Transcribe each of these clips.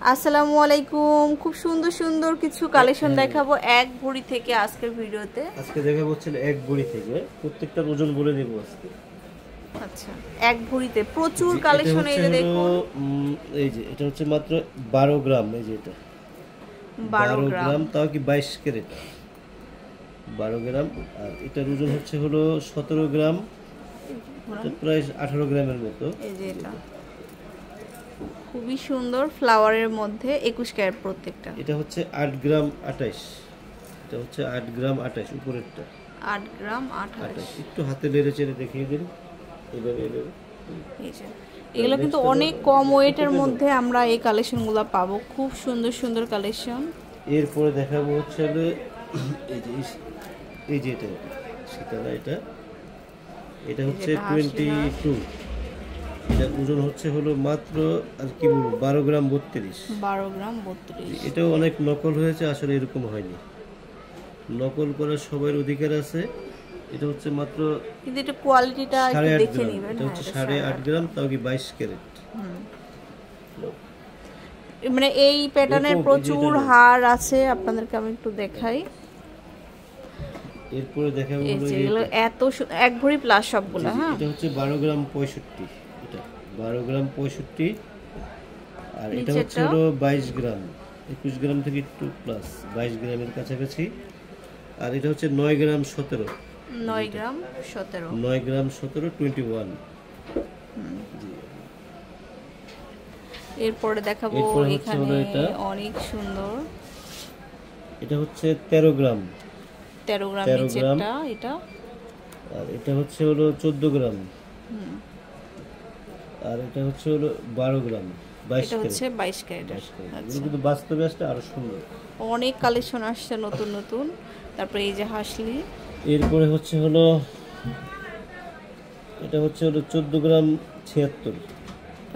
আসসালামু আলাইকুম। খুব সুন্দর সুন্দর কিছু কালেকশন দেখাবো এক ভরি থেকে আজকের ভিডিওতে। আজকে দেখাবো হচ্ছে এক ভরি থেকে, প্রত্যেকটার ওজন বলে দেব আজকে। আচ্ছা, এক ভরিতে প্রচুর কালেকশন। এই যে দেখুন, এই যে এটা হচ্ছে মাত্র 12 গ্রাম। এই যে এটা 12 গ্রাম, তাও কি 22 ক্যারেট, 12 গ্রাম। আর এটার ওজন হচ্ছে হলো 17 গ্রাম, প্রায় 18 গ্রামের মতো। এই যে এটা খুবই সুন্দর, ফ্লাওয়ারের মধ্যে 21 ক্যারেট প্রত্যেকটা। এটা হচ্ছে 8 গ্রাম 28, এটা হচ্ছে 8 গ্রাম 28 উপরেরটা 8 গ্রাম 28। একটু হাতে নেড়ে চেড়ে দেখিয়ে দিন। এভাবে এই যে এগুলো কিন্তু অনেক কম ওয়েটের মধ্যে আমরা এই কালেকশনগুলো পাবো, খুব সুন্দর সুন্দর কালেকশন। এরপরে দেখাবো হচ্ছে এই যে এটা সেটা এটা এটা হচ্ছে 22, এটা ওজন হচ্ছে হলো মাত্র আর কি বলবো 12 গ্রাম 32। 12 গ্রাম 32। এটাও অনেক নকল হয়েছে, আসলে এরকম হয়নি। নকল করার সবার অধিকার আছে। এটা হচ্ছে মাত্র, কিন্তু এটা কোয়ালিটিটা একটু দেখে নেবেন। এটা হচ্ছে 8.5 গ্রাম, তাও কি 22 ক্যারেট। মানে এই প্যাটার্নের প্রচুর হার আছে, আপনাদেরকে আমি একটু দেখাই। এরপরে দেখাবো হলো এত এক ভরি প্লাস সবগুলো। হ্যাঁ, এটা হচ্ছে 12 গ্রাম 65, এটা 12 গ্রাম 65। আর এটা হচ্ছে হলো 22 গ্রাম, 21 গ্রাম থেকে একটু প্লাস, 22 গ্রামের কাছাকাছি। আর এটা হচ্ছে 9 গ্রাম 17, 9 গ্রাম 17, 9 গ্রাম 17 21। এরপরে দেখাবো এখানে অনেক সুন্দর। এটা হচ্ছে 13 গ্রাম, 13 গ্রাম নিচেরটা এটা। আর এটা হচ্ছে হলো 14 গ্রাম। আর এটা হচ্ছে হলো 12 গ্রাম 22 ক্যারেট। এটা হচ্ছে 22 ক্যারেট। আচ্ছা, কিন্তু বাস্তবে আসলে আরো সুন্দর, অনেক কালেকশন আসছে নতুন নতুন। তারপরে এই যে হাসলি। এরপরে হচ্ছে হলো এটা হচ্ছে হলো 14 গ্রাম 76।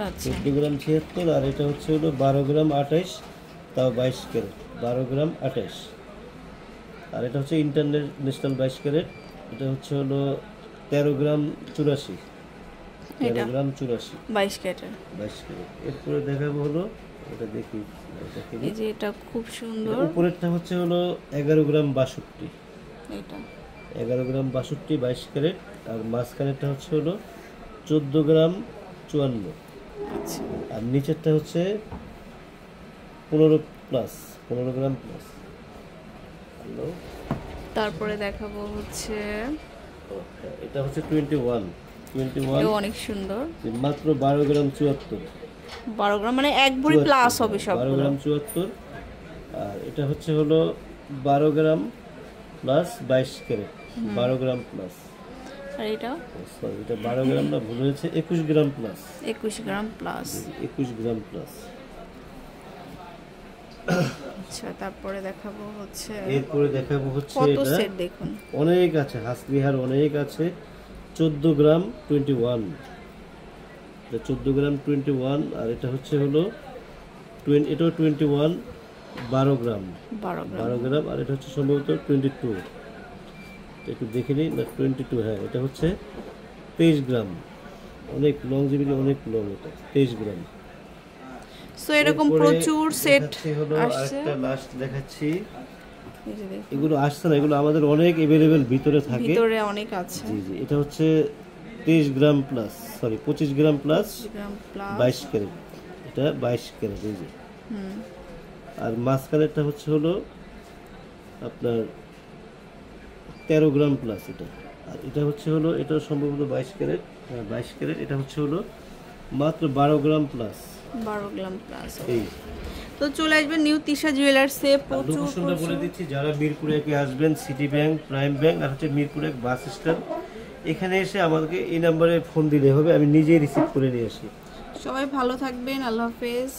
আচ্ছা, 14 গ্রাম 76। আর এটা হচ্ছে হলো 12 গ্রাম 28, তাও 22 ক্যারেট, 12 গ্রাম 28। আর এটা হচ্ছে ইন্টারন্যাশনাল 22 ক্যারেট। এটা হচ্ছে হলো 13 গ্রাম 84, 13 গ্রাম 84, 22 ক্যারেট, 22 ক্যারেট। এরপরে দেখাবো হলো এটা দেখি, এই যে এটা খুব সুন্দর। উপরেরটা হচ্ছে হলো 11 গ্রাম 62, এটা 11 গ্রাম 62 22 ক্যারেট। আর মাঝখানেরটা হচ্ছে হলো 14 গ্রাম 54। আচ্ছা, আর নিচেরটা হচ্ছে 15 প্লাস, 15 গ্রাম প্লাস। তারপরে দেখাবো হচ্ছে এটা হচ্ছে 21, অনেক সুন্দর, মাত্র 12 গ্রাম 74, 12 গ্রাম মানে এক ভরি প্লাস হবে সব, 12 গ্রাম 74। আর এটা হচ্ছে হলো 12 গ্রাম প্লাস 22 ক্যারেট, 12 গ্রাম প্লাস। আর এটা সরি, এটা 12 গ্রাম না, ভুল হয়েছে, 21 গ্রাম প্লাস, 21 গ্রাম প্লাস, 21 গ্রাম প্লাস। আচ্ছা, তারপরে দেখাবো হচ্ছে এরপরে দেখাবো হচ্ছে কত এটা সেট দেখুন, অনেক আছে, হাসলিহার অনেক আছে। 14 গ্রাম 21, এটা 14 গ্রাম 21। আর এটা হচ্ছে হলো এটাও 21, 12 গ্রাম, 12 গ্রাম। আর এটা হচ্ছে সম্ভবত 22, একটু দেখে নিই না, 22, হ্যাঁ এটা হচ্ছে 23 গ্রাম, অনেক লংজিভিটি, অনেক লং, এটা 23 গ্রাম। সো এরকম প্রচুর সেট হলো আসছে। আরেকটা লাস্ট দেখাচ্ছি, এগুলো আসছে না, এগুলো আমাদের অনেক अवेलेबल ভিতরে থাকে, ভিতরে অনেক আছে। জি জি, এটা হচ্ছে 23 গ্রাম প্লাস, সরি 25 গ্রাম প্লাস, 22 ক্যারেট, এটা 22 ক্যারেট। এই যে আর মাঝখানেরটা হচ্ছে হলো আপনার 13 গ্রাম প্লাস এটা। আর এটা হচ্ছে হলো, এটা সম্ভবত 22 ক্যারেট, 22 ক্যারেট। এটা হচ্ছে হলো মাত্র 12 গ্রাম প্লাস, 12 গ্রাম প্লাস। এই তো চলে আসবেন নিউ তিশা জুয়েলার্সে। লোকেশনটা বলে দিচ্ছি, যারা মিরপুরে আসবেন, সিটি ব্যাংক, প্রাইম ব্যাংক, আর হচ্ছে মিরপুরে বাস স্ট্যান্ড, এখানে এসে আমাদেরকে এই নাম্বারে ফোন দিলে হবে, আমি নিজেই রিসিভ করে নিয়ে আসি। সবাই ভালো থাকবেন, আল্লাহ হাফেজ।